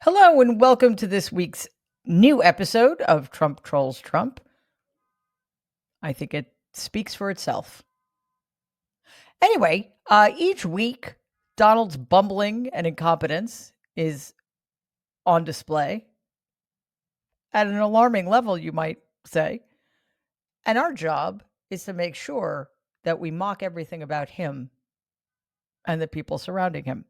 Hello, and welcome to this week's new episode of Trump Trolls Trump. I think it speaks for itself. Anyway, each week, Donald's bumbling and incompetence is on display at an alarming level, you might say. And our job is to make sure that we mock everything about him and the people surrounding him.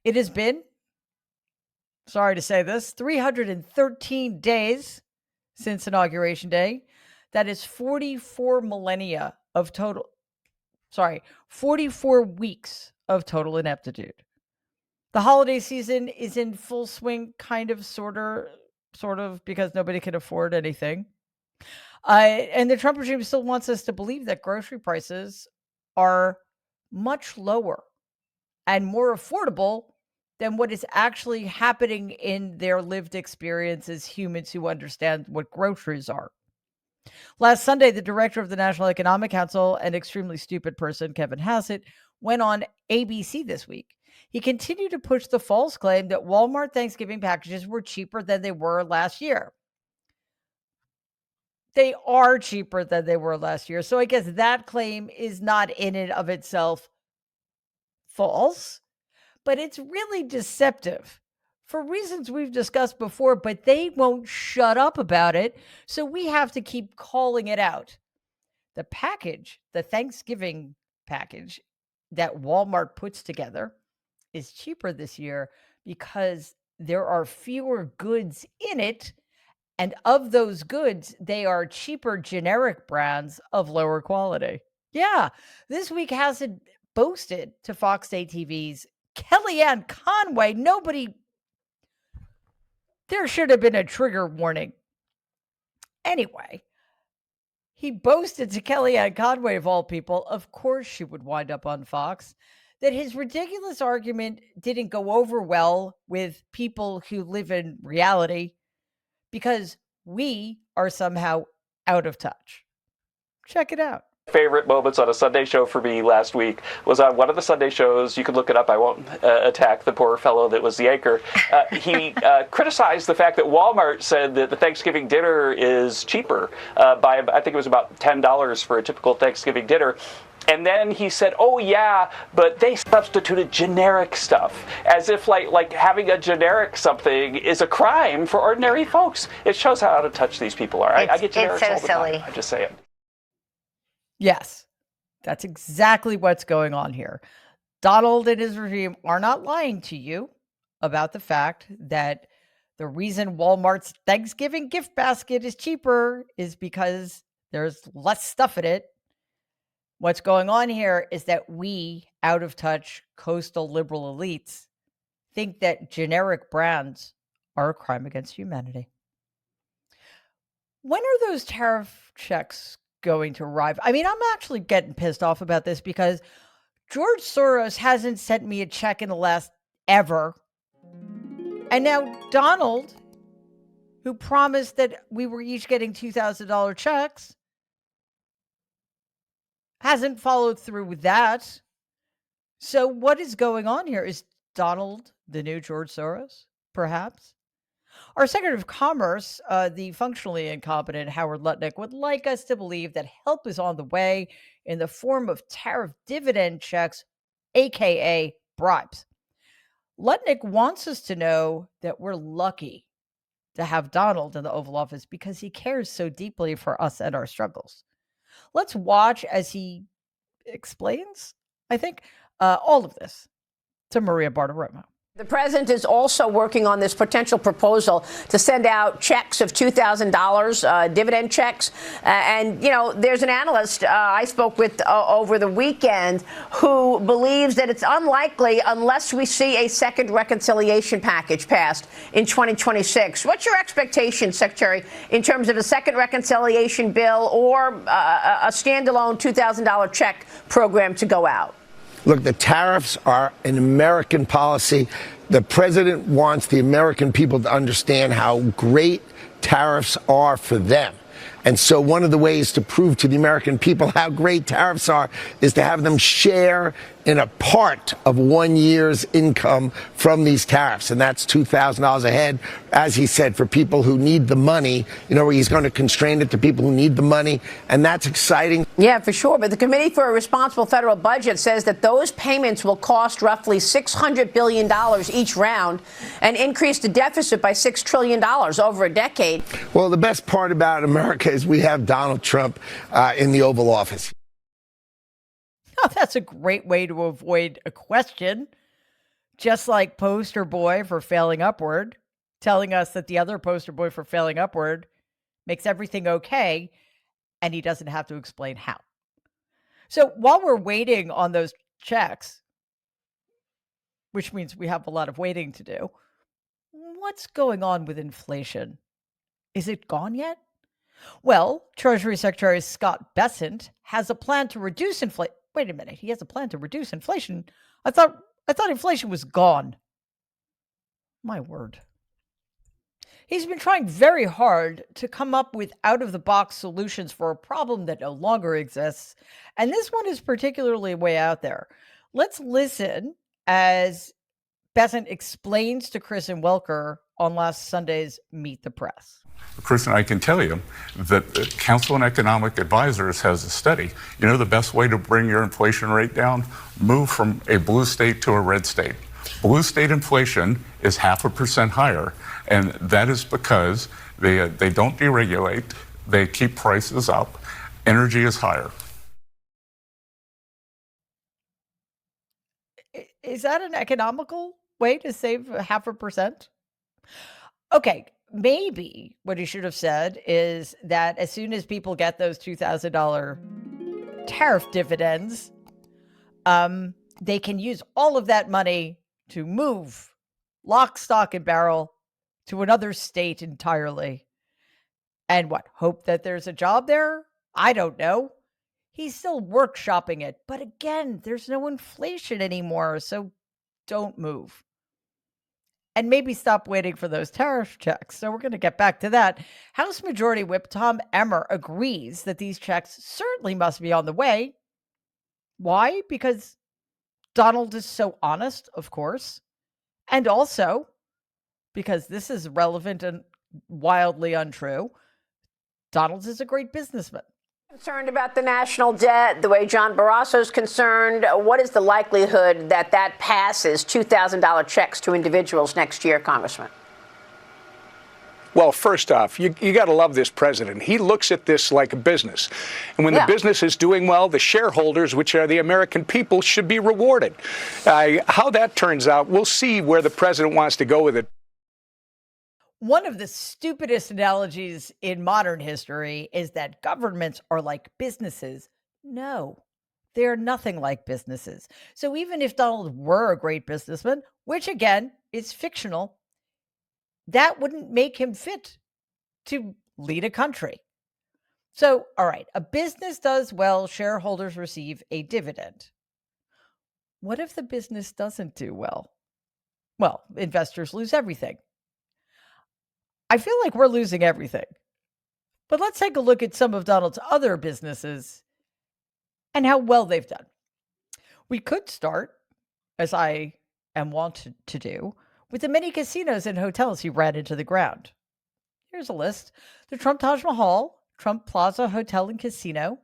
It has been, sorry to say this, 313 days since Inauguration Day. That is 44 millennia of 44 weeks of total ineptitude. The holiday season is in full swing, sort of, because nobody can afford anything. And the Trump regime still wants us to believe that grocery prices are much lower and more affordable than what is actually happening in their lived experience as humans who understand what groceries are. Last Sunday, the director of the National Economic Council, an extremely stupid person, Kevin Hassett, went on ABC this week. He continued to push the false claim that Walmart Thanksgiving packages were cheaper than they were last year. They are cheaper than they were last year. So I guess that claim is not in and of itself false, but it's really deceptive for reasons we've discussed before, but they won't shut up about it. So we have to keep calling it out. The package, the Thanksgiving package that Walmart puts together is cheaper this year because there are fewer goods in it. And of those goods, they are cheaper generic brands of lower quality. Yeah, this week Hassett boasted to Fox State TV's Kellyanne Conway. There should have been a trigger warning. Anyway, he boasted to Kellyanne Conway, of all people, of course she would wind up on Fox, that his ridiculous argument didn't go over well with people who live in reality because we are somehow out of touch. Check it out. Favorite moments on a Sunday show for me last week was on one of the Sunday shows. You can look it up. I won't attack the poor fellow that was the anchor. He criticized the fact that Walmart said that the Thanksgiving dinner is cheaper by, I think it was about $10 for a typical Thanksgiving dinner. And then he said, oh, yeah, but they substituted generic stuff, as if like having a generic something is a crime for ordinary folks. It shows how out of touch these people are. I get generics so all the silly. time. I'm just saying. Yes, that's exactly what's going on here. Donald and his regime are not lying to you about the fact that the reason Walmart's Thanksgiving gift basket is cheaper is because there's less stuff in it. What's going on here is that we, out of touch coastal liberal elites, think that generic brands are a crime against humanity. When are those tariff checks going to arrive? I mean, I'm actually getting pissed off about this because George Soros hasn't sent me a check in the last ever. And now Donald, who promised that we were each getting $2,000 checks, hasn't followed through with that. So what is going on here? Is Donald the new George Soros, perhaps? Our Secretary of Commerce, the functionally incompetent Howard Lutnick, would like us to believe that help is on the way in the form of tariff dividend checks, aka bribes. Lutnick wants us to know that we're lucky to have Donald in the Oval Office because he cares so deeply for us and our struggles. Let's watch as he explains, I think, all of this to Maria Bartiromo. The president is also working on this potential proposal to send out checks of $2,000, dividend checks. And, you know, there's an analyst I spoke with over the weekend who believes that it's unlikely unless we see a second reconciliation package passed in 2026. What's your expectation, Secretary, in terms of a second reconciliation bill or a standalone $2,000 check program to go out? Look, the tariffs are an American policy. The president wants the American people to understand how great tariffs are for them. And so one of the ways to prove to the American people how great tariffs are is to have them share in a part of 1 year's income from these tariffs, and that's $2,000 a head, as he said, for people who need the money. He's going to constrain it to people who need the money, and that's exciting. Yeah, for sure. But the Committee for a Responsible Federal Budget says that those payments will cost roughly $600 billion each round and increase the deficit by $6 trillion over a decade. Well, the best part about America is we have Donald Trump in the Oval Office. Oh, that's a great way to avoid a question. Just like poster boy for failing upward, telling us that the other poster boy for failing upward makes everything okay, and he doesn't have to explain how. So while we're waiting on those checks, which means we have a lot of waiting to do, what's going on with inflation? Is it gone yet? Well, Treasury Secretary Scott Bessent has a plan to reduce inflation. Wait a minute, he has a plan to reduce inflation? I thought inflation was gone. My word. He's been trying very hard to come up with out-of-the-box solutions for a problem that no longer exists, and this one is particularly way out there. Let's listen as Bessent explains to Chris and Welker on last Sunday's Meet the Press. Chris, and I can tell you that the Council on Economic Advisors has a study. The best way to bring your inflation rate down? Move from a blue state to a red state. Blue state inflation is 0.5% higher, and that is because they don't deregulate, they keep prices up, energy is higher. Is that an economical way to save 0.5%? Okay, maybe what he should have said is that as soon as people get those $2,000 tariff dividends, they can use all of that money to move lock, stock, and barrel to another state entirely. And what? Hope that there's a job there? I don't know. He's still workshopping it. But again, there's no inflation anymore, so don't move. And maybe stop waiting for those tariff checks. So we're going to get back to that. House Majority Whip Tom Emmer agrees that these checks certainly must be on the way. Why? Because Donald is so honest, of course. And also because this is relevant and wildly untrue. Donald is a great businessman. Concerned about the national debt, the way John Barrasso is concerned. What is the likelihood that passes $2,000 checks to individuals next year, Congressman? Well, first off, you got to love this president. He looks at this like a business. And when the business is doing well, the shareholders, which are the American people, should be rewarded. How that turns out, we'll see where the president wants to go with it. One of the stupidest analogies in modern history is that governments are like businesses. No, they're nothing like businesses. So even if Donald were a great businessman, which again is fictional, that wouldn't make him fit to lead a country. So, all right, a business does well, shareholders receive a dividend. What if the business doesn't do well? Well, investors lose everything. I feel like we're losing everything. But let's take a look at some of Donald's other businesses and how well they've done. We could start, as I am wont to do, with the many casinos and hotels he ran into the ground. Here's a list. The Trump Taj Mahal, Trump Plaza Hotel and Casino,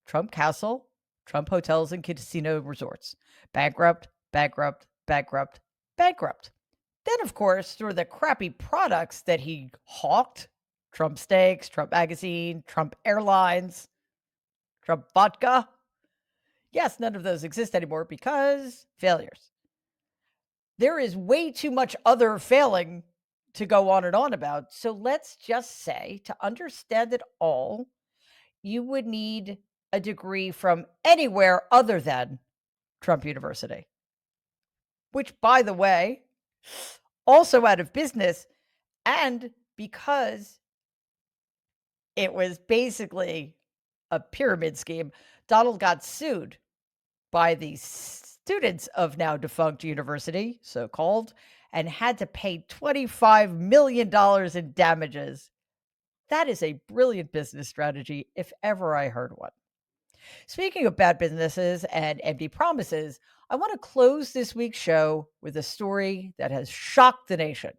Trump Castle, Trump Hotels and Casino Resorts. Bankrupt, bankrupt, bankrupt, bankrupt. Then, of course, there were the crappy products that he hawked. Trump Steaks, Trump Magazine, Trump Airlines, Trump Vodka. Yes, none of those exist anymore because failures. There is way too much other failing to go on and on about. So let's just say, to understand it all, you would need a degree from anywhere other than Trump University, which, by the way, also out of business, and because it was basically a pyramid scheme, Donald got sued by the students of now defunct university, so-called, and had to pay $25 million in damages. That is a brilliant business strategy, if ever I heard one. Speaking of bad businesses and empty promises, I want to close this week's show with a story that has shocked the nation.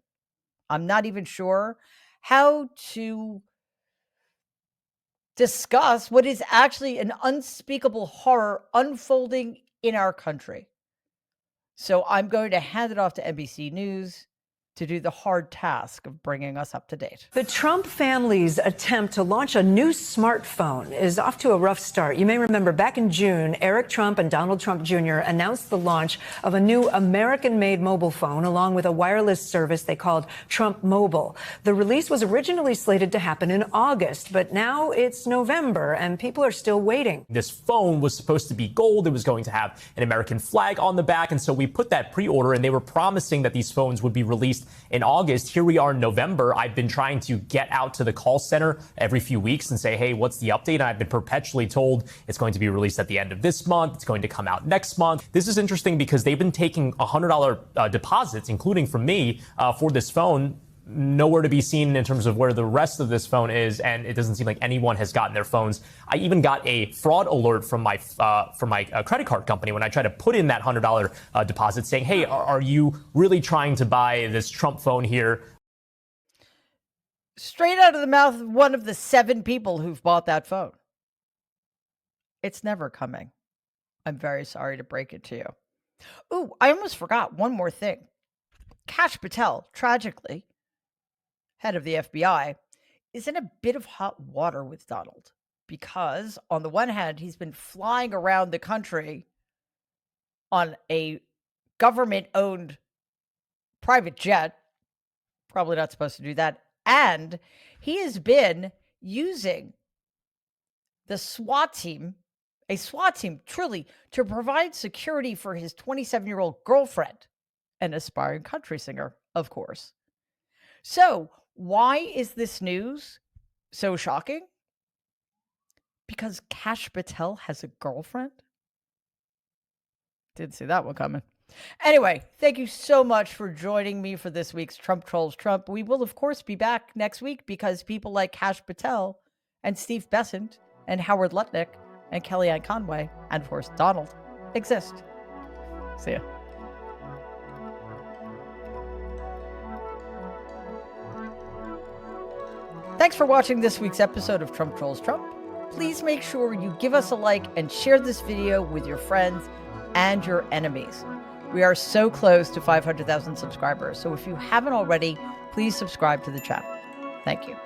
I'm not even sure how to discuss what is actually an unspeakable horror unfolding in our country. So I'm going to hand it off to NBC News to do the hard task of bringing us up to date. The Trump family's attempt to launch a new smartphone is off to a rough start. You may remember back in June, Eric Trump and Donald Trump Jr. announced the launch of a new American-made mobile phone along with a wireless service they called Trump Mobile. The release was originally slated to happen in August, but now it's November and people are still waiting. This phone was supposed to be gold. It was going to have an American flag on the back. And so we put that pre-order and they were promising that these phones would be released in August. Here we are in November. I've been trying to get out to the call center every few weeks and say, hey, what's the update? And I've been perpetually told it's going to be released at the end of this month. It's going to come out next month. This is interesting because they've been taking $100 deposits, including from me, for this phone. Nowhere to be seen in terms of where the rest of this phone is, and it doesn't seem like anyone has gotten their phones. I even got a fraud alert from my credit card company when I tried to put in that $100 deposit, saying, "Hey, are you really trying to buy this Trump phone here?" Straight out of the mouth of one of the 7 people who've bought that phone. It's never coming. I'm very sorry to break it to you. Ooh, I almost forgot one more thing. Kash Patel, tragically, head of the FBI, is in a bit of hot water with Donald because, on the one hand, he's been flying around the country on a government-owned private jet. Probably not supposed to do that. And he has been using the SWAT team, a SWAT team, truly, to provide security for his 27-year-old girlfriend, an aspiring country singer, of course. So, why is this news so shocking? Because Kash Patel has a girlfriend? Didn't see that one coming. Anyway, thank you so much for joining me for this week's Trump Trolls Trump. We will, of course, be back next week because people like Kash Patel and Steve Bessent and Howard Lutnick and Kellyanne Conway and, of course, Donald exist. See ya. Thanks for watching this week's episode of Trump Trolls Trump. Please make sure you give us a like and share this video with your friends and your enemies. We are so close to 500,000 subscribers, so if you haven't already, please subscribe to the channel. Thank you.